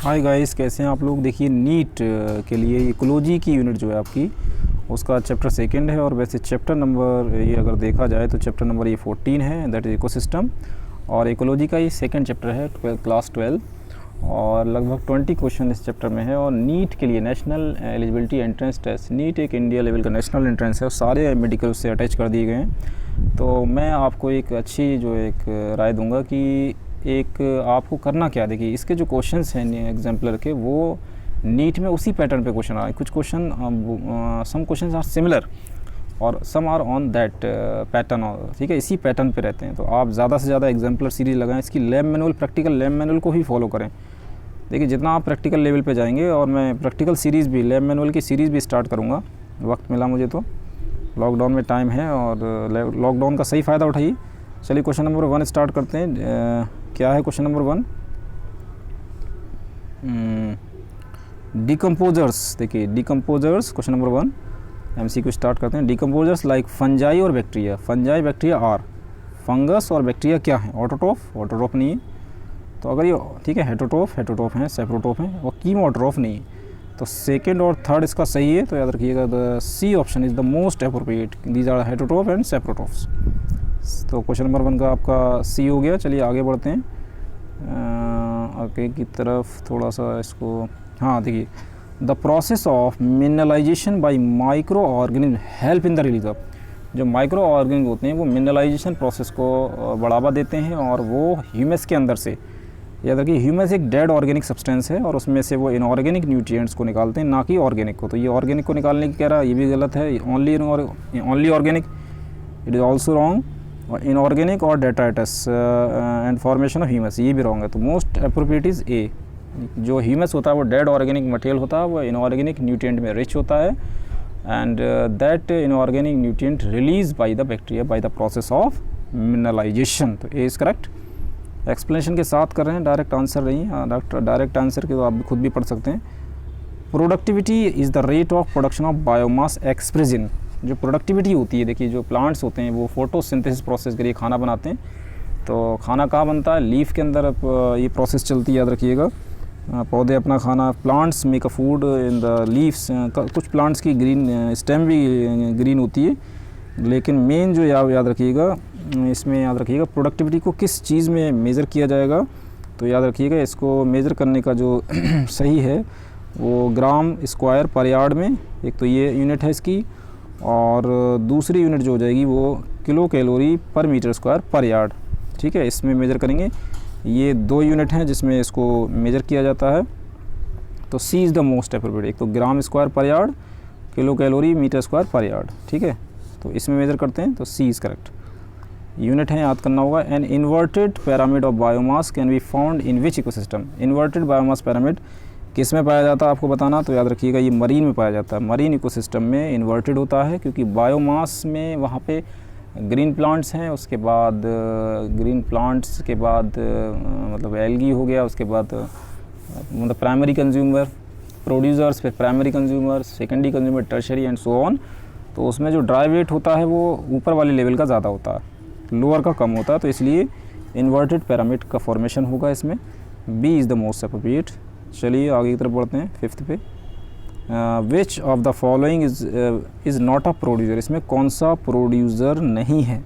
Hi guys, कैसे हैं आप लोग। देखिए नीट के लिए इकोलॉजी की यूनिट जो है आपकी, उसका चैप्टर सेकंड है। और वैसे चैप्टर नंबर ये अगर देखा जाए तो चैप्टर नंबर ये 14 है, दैट इज इकोसिस्टम। और इकोलॉजी का ये सेकंड चैप्टर है, क्लास 12। और लगभग 20 क्वेश्चन इस चैप्टर में है। और नीट के लिए national eligibility entrance test, NEET एक इंडिया लेवल का नेशनल एंट्रेंस है और सारे मेडिकल से अटैच कर दिए गए हैं। तो मैं आपको एक अच्छी जो एक राय दूंगा कि एक आपको करना क्या। देखिए इसके जो क्वेश्चंस हैं एग्जाम्पलर के, वो नीट में उसी पैटर्न पे क्वेश्चन आ रहे हैं। कुछ question some questions are similar और some are on that pattern, ठीक है, इसी पैटर्न पे रहते हैं। तो आप ज़्यादा से ज़्यादा एग्जाम्पलर सीरीज लगाएं, इसकी lab manual, practical lab manual को ही फॉलो करें। देखिए जितना आप प्रैक्टिकल लेवल पे जाएंगे, और मैं प्रैक्टिकल सीरीज़ भी, लैब मैनुअल की सीरीज़ भी स्टार्ट करूँगा, वक्त मिला मुझे तो, लॉकडाउन में टाइम है और लॉकडाउन का सही फ़ायदा उठाइए। चलिए क्वेश्चन नंबर 1 स्टार्ट करते हैं। क्या है क्वेश्चन नंबर 1? डिकम्पोजर्स। देखिए decomposers, question number 1 MCQ start करते हैं। डिकम्पोजर्स लाइक फंजाई और bacteria. Fungi bacteria are, fungus और बैक्टीरिया क्या है? ऑटोट्रोफ, ऑटोट्रोफ नहीं है। तो अगर ये ठीक है, हेटरोट्रोफ, हेटरोट्रोफ हैं, सेप्रोट्रोफ हैं, और कीमोट्रोफ नहीं है। तो सेकेंड और थर्ड इसका सही है। तो याद रखिएगा the C option is the most appropriate, these are heterotroph and saprotrophs. तो क्वेश्चन नंबर 1 का आपका सी हो गया। चलिए आगे बढ़ते हैं आगे की तरफ थोड़ा सा इसको। हाँ देखिए, the process of mineralization by microorganism help in the release of. जो माइक्रो ऑर्गेनिज्म होते हैं वो मिनरलाइजेशन प्रोसेस को बढ़ावा देते हैं, और वो ह्यूमस के अंदर से, याद रखिए ह्यूमस एक डेड ऑर्गेनिक सब्सटेंस है, और उसमें से वो इनऑर्गेनिक न्यूट्रिएंट्स को निकालते हैं, ना कि ऑर्गेनिक को। तो ये ऑर्गेनिक को निकालने की कह रहा है, ये भी गलत है। Only organic, it is also wrong. और इनऑर्गेनिक और detritus and formation of humus, ये भी रॉन्ग है। तो मोस्ट अप्रोप्रिएट इज़ ए। जो ह्यूमस होता है वो डेड ऑर्गेनिक मटेरियल होता है, वो इनऑर्गेनिक न्यूट्रिएंट में रिच होता है, and that inorganic nutrient release by the bacteria by the process of mineralization. तो ए इज़ करेक्ट। एक्सप्लेनेशन के साथ कर रहे हैं, डायरेक्ट आंसर नहीं। डॉक्टर डायरेक्ट आंसर के तो आप खुद भी पढ़ सकते हैं। Productivity is the rate of production of biomass express in. जो प्रोडक्टिविटी होती है, देखिए जो प्लांट्स होते हैं वो फोटोसिंथेसिस प्रोसेस के लिए खाना बनाते हैं। तो खाना कहाँ बनता है? लीफ के अंदर ये प्रोसेस चलती है, याद रखिएगा। पौधे अपना खाना, plants make a food in the leaves. कुछ प्लांट्स की ग्रीन स्टेम भी ग्रीन होती है, लेकिन मेन जो याद रखिएगा, इसमें याद रखिएगा प्रोडक्टिविटी को किस चीज़ में मेज़र किया जाएगा। तो याद रखिएगा इसको मेज़र करने का जो सही है वो ग्राम स्क्वायर पर यार्ड में, एक तो ये यूनिट है इसकी, और दूसरी यूनिट जो हो जाएगी वो किलो कैलोरी पर मीटर स्क्वायर पर यार्ड, ठीक है, इसमें मेज़र करेंगे। ये 2 यूनिट हैं जिसमें इसको मेज़र किया जाता है। तो C is the most appropriate, एक तो gram square per yard, kilo calorie metre square per yard, ठीक है, तो इसमें मेज़र करते हैं। तो सी इज़ करेक्ट। यूनिट है, याद करना होगा। An inverted pyramid of biomass can be found in which ecosystem. Inverted biomass pyramid किस में पाया जाता है आपको बताना। तो याद रखिएगा ये मरीन में पाया जाता है। मरीन इकोसिस्टम में इन्वर्टेड होता है, क्योंकि बायोमास में वहाँ पे ग्रीन प्लांट्स हैं, उसके बाद ग्रीन प्लांट्स के बाद मतलब एल्गी हो गया, उसके बाद मतलब प्राइमरी कंज्यूमर, प्रोड्यूसर्स, फिर primary consumer, secondary consumer, tertiary and so on. तो उसमें जो ड्राई वेट होता है वो ऊपर वाले लेवल का ज़्यादा होता है, लोअर का कम होता है। तो इसलिए इन्वर्टेड पिरामिड का फॉर्मेशन होगा इसमें। B is the most appropriate. चलिए आगे की तरफ बढ़ते हैं, 5th पे। Which of the following is not a producer. इसमें कौन सा प्रोड्यूसर नहीं है?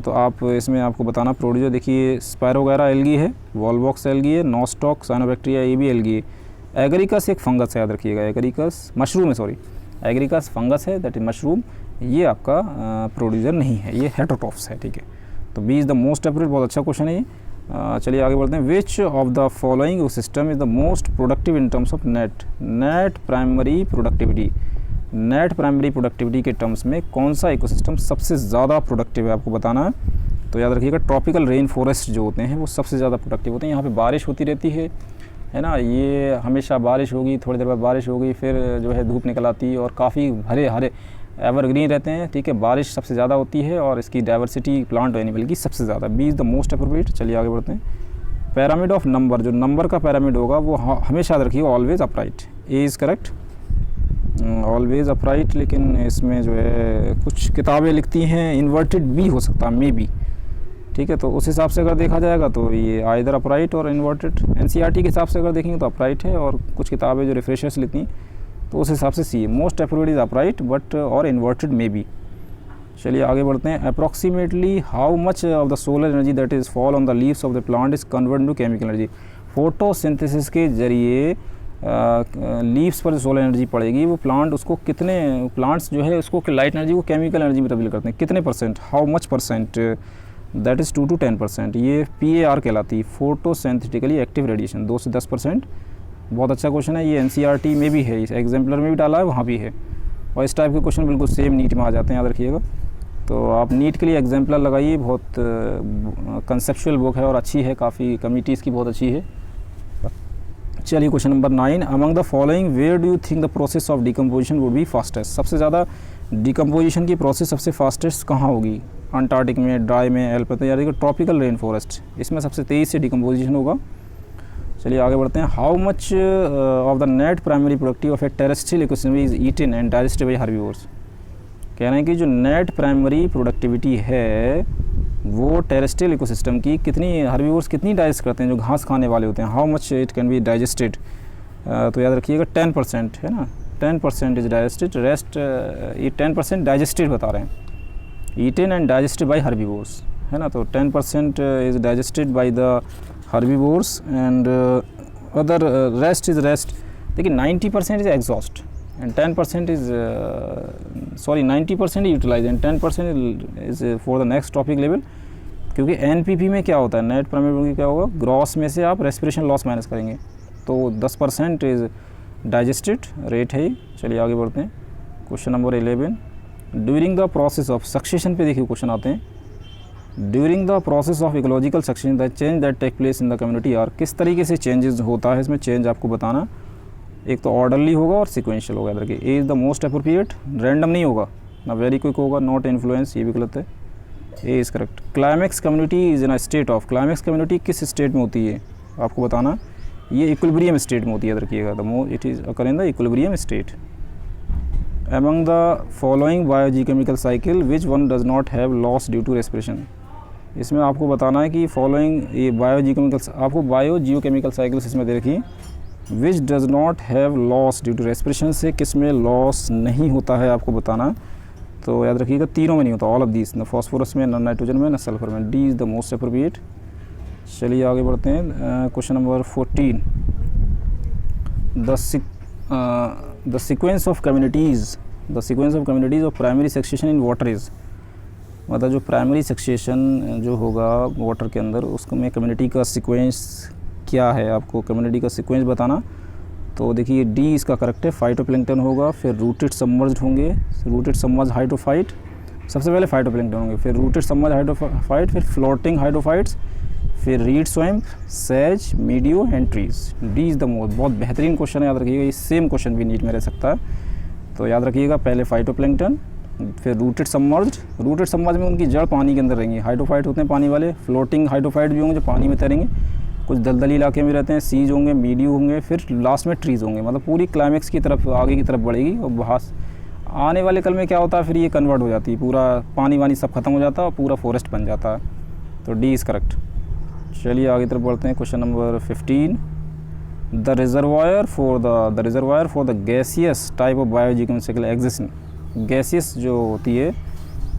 तो आप इसमें आपको बताना प्रोड्यूसर। देखिए स्पायरोगैरा एल्गी है, वॉलबॉक्स एल्गी है, नॉस्टॉक साइनोबैक्टीरिया ये भी एल्गी है। एगरिकस एक फंगस है, याद रखिएगा। एगरिकस मशरूम है, सॉरी, एगरिकस फंगस है, दैट इज मशरूम। ये आपका प्रोड्यूसर नहीं है, ये हेटरोट्रोफ्स है, ठीक है। तो B is the most appropriate, बहुत अच्छा क्वेश्चन है ये। चलिए आगे बढ़ते हैं। Which of the following system is the most productive in terms of net primary productivity. Net primary productivity के टर्म्स में कौन सा इकोसिस्टम सबसे ज़्यादा प्रोडक्टिव है आपको बताना है। तो याद रखिएगा ट्रॉपिकल रेन फॉरेस्ट जो होते हैं वो सबसे ज़्यादा प्रोडक्टिव होते हैं। यहाँ पे बारिश होती रहती है ना, ये हमेशा बारिश होगी, थोड़ी देर बाद बारिश होगी, फिर जो है धूप निकल आती है, और काफ़ी हरे हरे एवरग्रीन रहते हैं, ठीक है। बारिश सबसे ज़्यादा होती है और इसकी डाइवर्सिटी प्लांट और एनिमल की सबसे ज़्यादा। B is the most appropriate. चलिए आगे बढ़ते हैं। पैरामिड ऑफ नंबर, जो नंबर का पैरामिड होगा वो हमेशा याद रखिएगा always upright. A is correct, always upright. लेकिन इसमें जो है कुछ किताबें लिखती हैं इन्वर्टेड भी हो सकता है, मे बी, ठीक है। तो उस हिसाब से अगर देखा जाएगा तो ये आइदर अपराइट और इन्वर्टेड। एनसीईआरटी के हिसाब से अगर देखेंगे तो अपराइट है, और कुछ किताबें जो रिफ्रेशर्स लेती हैं तो उस हिसाब से सी है। Most appropriate is upright but और इन्वर्टेड मे बी। चलिए आगे बढ़ते हैं। Approximately how much of the solar energy that is fall on the leaves of the plant is convert to chemical energy. Photosynthesis के जरिए leaves पर जो solar energy पड़ेगी वो प्लांट उसको कितने, प्लांट्स जो है उसको लाइट एनर्जी को केमिकल एनर्जी में तब्दील करते हैं, कितने percent, how much percent, that is 2 to 10%। ये PAR कहलाती है, फोटोसिंथेटिकली एक्टिव रेडिएशन, 2 से 10%। बहुत अच्छा क्वेश्चन है ये, एनसीईआरटी में भी है, इस एग्जाम्पलर में भी डाला है, वहाँ भी है। और इस टाइप के क्वेश्चन बिल्कुल सेम नीट में आ जाते हैं, याद रखिएगा। तो आप नीट के लिए एग्जाम्पलर लगाइए, बहुत कंसेप्चुअल बुक है और अच्छी है, काफ़ी कमिटीज़ की बहुत अच्छी है। चलिए question number 9, among the following where do you think the process of decomposition would be fastest. सबसे ज़्यादा डिकम्पोजिशन की प्रोसेस सबसे फास्टेस्ट कहाँ होगी? अंटार्कटिक में, ड्राई में, एल्प, यानी कि ट्रॉपिकल रेन फॉरेस्ट, इसमें सबसे तेज़ी से डिकम्पोजिशन होगा। चलिए आगे बढ़ते हैं। How much of the net primary productive of a terrestrial ecosystem is eaten and digested by herbivores. कह रहे हैं कि जो नेट प्राइमरी प्रोडक्टिविटी है वो टेरेस्ट्रियल इकोसिस्टम की कितनी, हर्बीवोर्स कितनी डाइजेस्ट करते हैं, जो घास खाने वाले होते हैं। How much it can be digested, तो याद रखिएगा 10% है ना, 10% इज डाइजेस्टेड, रेस्ट ये 10% डाइजेस्टेड बता रहे हैं। Eaten and digested by herbivores है ना, तो 10% is digested by the herbivores and other rest is rest. देखिए 90% is exhaust and 10% is 90% utilise and 10% is for the next topic level. क्योंकि NPP में क्या होता है, नेट प्राइमरी क्या होगा, ग्रॉस में से आप रेस्पिरेशन लॉस माइनस करेंगे, तो 10% इज डाइजेस्टेड रेट है। चलिए आगे बढ़ते हैं। Question number 11, during the process of succession पे देखिए क्वेश्चन आते हैं। During the process of ecological succession the change that take place in the community are, किस तरीके से चेंजेस होता है, इसमें चेंज आपको बताना। एक तो ऑर्डरली होगा और सिक्वेंशियल होगा। देखिए A is the most appropriate, random नहीं होगा ना, वेरी क्विक होगा, नॉट इन्फ्लुएंस, ये भी गलत है, ए is correct. Climax community is in a state of, climax community किस स्टेट में होती है आपको बताना, ये इक्विलिब्रियम स्टेट में होती है, याद रखिएगा। The more it is occur in the equilibrium state. Among the following biogeochemical cycle which one does not have loss due to respiration। इसमें आपको बताना है कि फॉलोइंग ये बायोजियोकेमिकल, आपको बायोजियोकेमिकल साइकिल्स इसमें दे रखी, which does not have loss due to respiration, से किस में लॉस नहीं होता है आपको बताना। तो याद रखिएगा तीनों में नहीं होता, ऑल ऑफ दीज, न फॉस्फोरस में, न नाइट्रोजन में, न सल्फर में। D is the most appropriate. चलिए आगे बढ़ते हैं। Question number 14, the sequence of communities of primary succession in water is, मतलब जो प्राइमरी सक्सेशन जो होगा वाटर के अंदर, उसको में कम्युनिटी का सीक्वेंस क्या है, आपको कम्युनिटी का सीक्वेंस बताना। तो देखिए डी इसका करेक्ट है, फाइटोप्लैंक्टन होगा, फिर रूटेड सबमर्ज्ड होंगे, रूटेड सबमर्ज्ड हाइड्रोफाइट, सबसे पहले फाइटोप्लैंक्टन होंगे, फिर रूटेड सबमर्ज्ड हाइड्रोफाइट, फिर फ्लोटिंग हाइड्रोफाइट्स, फिर रीड स्वैम्प, सेज, meadow and trees. D is the most, बहुत बेहतरीन क्वेश्चन है, याद रखिएगा, ये सेम क्वेश्चन भी नीट में रह सकता है। तो याद रखिएगा पहले फाइटोप्लैंक्टन, फिर रूटेड सबमर्ज्ड, रूटेड सबमर्ज्ड में उनकी जड़ पानी के अंदर रहेंगी, हाइड्रोफाइट होते हैं पानी वाले, फ्लोटिंग हाइड्रोफाइट भी होंगे जो पानी में तैरेंगे, कुछ दलदली इलाके में रहते हैं, सीज होंगे, मीडियो होंगे, फिर लास्ट में ट्रीज होंगे। मतलब पूरी क्लाइमैक्स की तरफ, आगे की तरफ बढ़ेगी, और वहाँ आने वाले कल में क्या होता है, फिर ये कन्वर्ट हो जाती है, पूरा पानी वानी सब खत्म हो जाता है और पूरा फॉरेस्ट बन जाता है। तो डी इज़ करेक्ट। चलिए आगे तरफ बढ़ते हैं। Question number 15, the reservoir for the gaseous type of biogeochemical cycle exist. Gaseous जो होती है,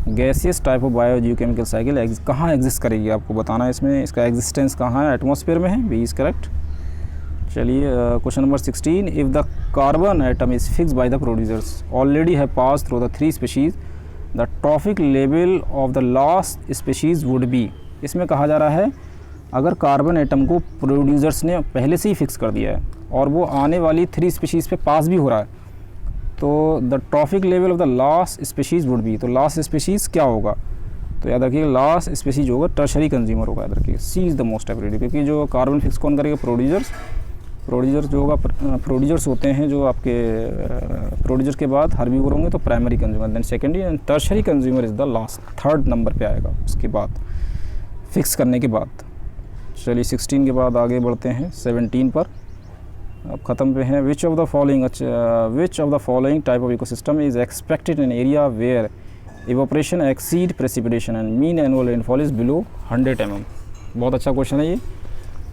gaseous type of biogeochemical cycle कहाँ एग्जिस्ट करेगी आपको बताना है, इसमें इसका एग्जिस्टेंस कहाँ है, एटमॉस्फेयर में है, बी इज़ करेक्ट। चलिए question number 16, if the carbon atom is fix by the producers already have pass through the 3 species, the trophic level of the last species would be. इसमें कहा जा रहा है अगर कार्बन एटम को producers ने पहले से ही फिक्स कर दिया है और वो आने वाली 3 स्पीशीज़ पे पास भी हो रहा है, तो the trophic level of the last species would be. तो लास्ट स्पीशीज़ क्या होगा, तो याद रखिएगा लास्ट स्पीशीज़ होगा टर्शरी कंज्यूमर होगा, याद रखिएगा सी इज़ द मोस्ट एप्रोप्रिएट। क्योंकि जो कार्बन फिक्स कौन करेगा, प्रोड्यूसर्स जो होगा, प्रोड्यूसर्स होते हैं जो आपके प्रोड्यूसर के बाद हर्बीवोर होंगे तो primary consumer, then secondary and tertiary consumer is the last, 3rd number पे आएगा उसके बाद फिक्स करने के बाद। चलिए 16 के बाद आगे बढ़ते हैं 17 पर, अब ख़त्म पे हैं। Which of the following type of ecosystem is expected in area where evaporation exceed precipitation and mean annual rainfall is below 100 mm। बहुत अच्छा क्वेश्चन है ये।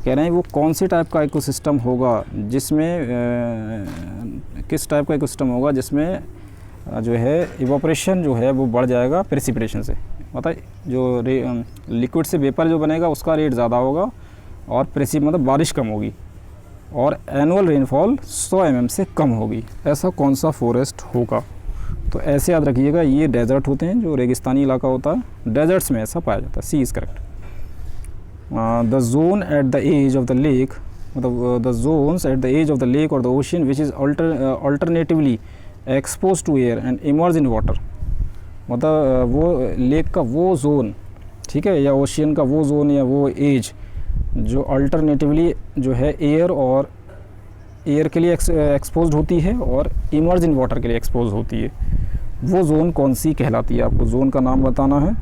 कह रहे हैं वो कौन से टाइप का इकोसिस्टम होगा जिसमें किस टाइप का इकोसिस्टम होगा जिसमें जो है इवोपरेशन जो है वो बढ़ जाएगा प्रेसिपिटेशन से, मतलब जो लिक्विड से वेपर जो बनेगा उसका रेट ज़्यादा होगा और मतलब बारिश कम होगी और एनुअल रेनफॉल 100 mm से कम होगी। ऐसा कौन सा फॉरेस्ट होगा? तो ऐसे याद रखिएगा, ये डेजर्ट होते हैं, जो रेगिस्तानी इलाका होता है, डेजर्ट्स में ऐसा पाया जाता है। C is correct. The zone at the edge of the lake, मतलब the zones at the edge of the lake और the ocean which is alternatively expose to air and emerge in water, मतलब वो lake का वो zone, ठीक है, या ocean का वो जोन या वो एज जो अल्टरनेटिवली जो है एयर के लिए एक्सपोज होती है और इमर्ज इन वाटर के लिए एक्सपोज होती है, वो जोन कौन सी कहलाती है? आपको जोन का नाम बताना है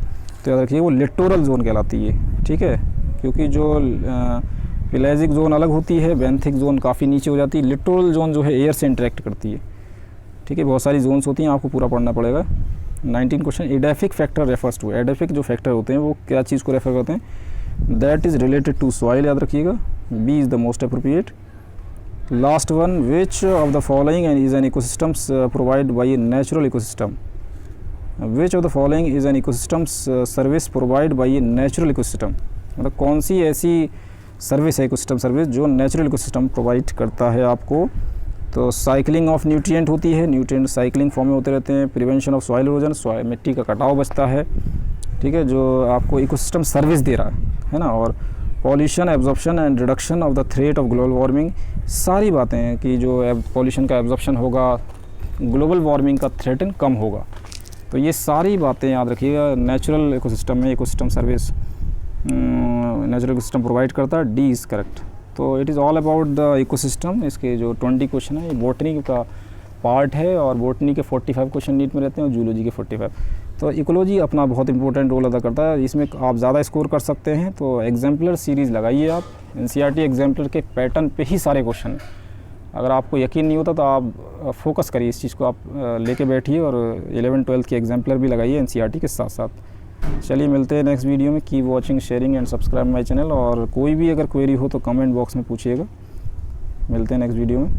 तो याद रखिए वो लिटोरल जोन कहलाती है, ठीक है, क्योंकि जो पेलाजिक जोन अलग होती है, बेंथिक जोन काफ़ी नीचे हो जाती है, लिटोरल जोन जो है एयर से इंटरेक्ट करती है, ठीक है। बहुत सारी जोन्स होती हैं, आपको पूरा पढ़ना पड़ेगा। 19 question, edaphic factor refers to, edaphic जो फैक्टर होते हैं वो क्या चीज़ को रेफर करते हैं? That is related to soil, याद रखिएगा, B is the most appropriate. Last one, which of the following and is an ecosystems provide by a natural ecosystem, which of the following is an ecosystems service provide by a natural ecosystem, मतलब कौन सी ऐसी service है, ecosystem service, जो natural ecosystem provide करता है आपको? तो साइकिलिंग ऑफ न्यूट्रिएंट होती है, न्यूट्रिएंट साइकिलिंग फॉर्म में होते रहते हैं। प्रिवेंशन ऑफ सॉइल इरोजन, मिट्टी का कटाव बचता है, ठीक है, जो आपको इकोसिस्टम सर्विस दे रहा है ना। और pollution absorption and reduction of the threat of global warming, सारी बातें हैं कि जो पॉल्यूशन का एब्जॉर्प्शन होगा, ग्लोबल वार्मिंग का थ्रेटन कम होगा। तो ये सारी बातें याद रखिएगा, नेचुरल इकोसिस्टम में ecosystem service natural ecosystem provide करता है। D is correct. तो it is all about the ecosystem. इसके जो 20 क्वेश्चन है ये बॉटनी का पार्ट है और बॉटनी के 45 क्वेश्चन नीट में रहते हैं और जूलॉजी के 45। तो इकोलॉजी अपना बहुत इंपॉर्टेंट रोल अदा करता है, इसमें आप ज़्यादा स्कोर कर सकते हैं। तो एग्जाम्पलर सीरीज़ लगाइए आप, एनसीईआरटी एग्जाम्पलर के पैटर्न पे ही सारे क्वेश्चन हैं। अगर आपको यकीन नहीं होता तो आप फोकस करिए इस चीज़ को, आप लेके बैठिए और 11-12 की एग्जाम्पलर भी लगाइए एनसीईआरटी के साथ साथ। चलिए मिलते हैं नेक्स्ट वीडियो में। Keep watching, sharing and subscribe my channel. और कोई भी अगर क्वेरी हो तो कमेंट बॉक्स में पूछिएगा। मिलते हैं नेक्स्ट वीडियो में।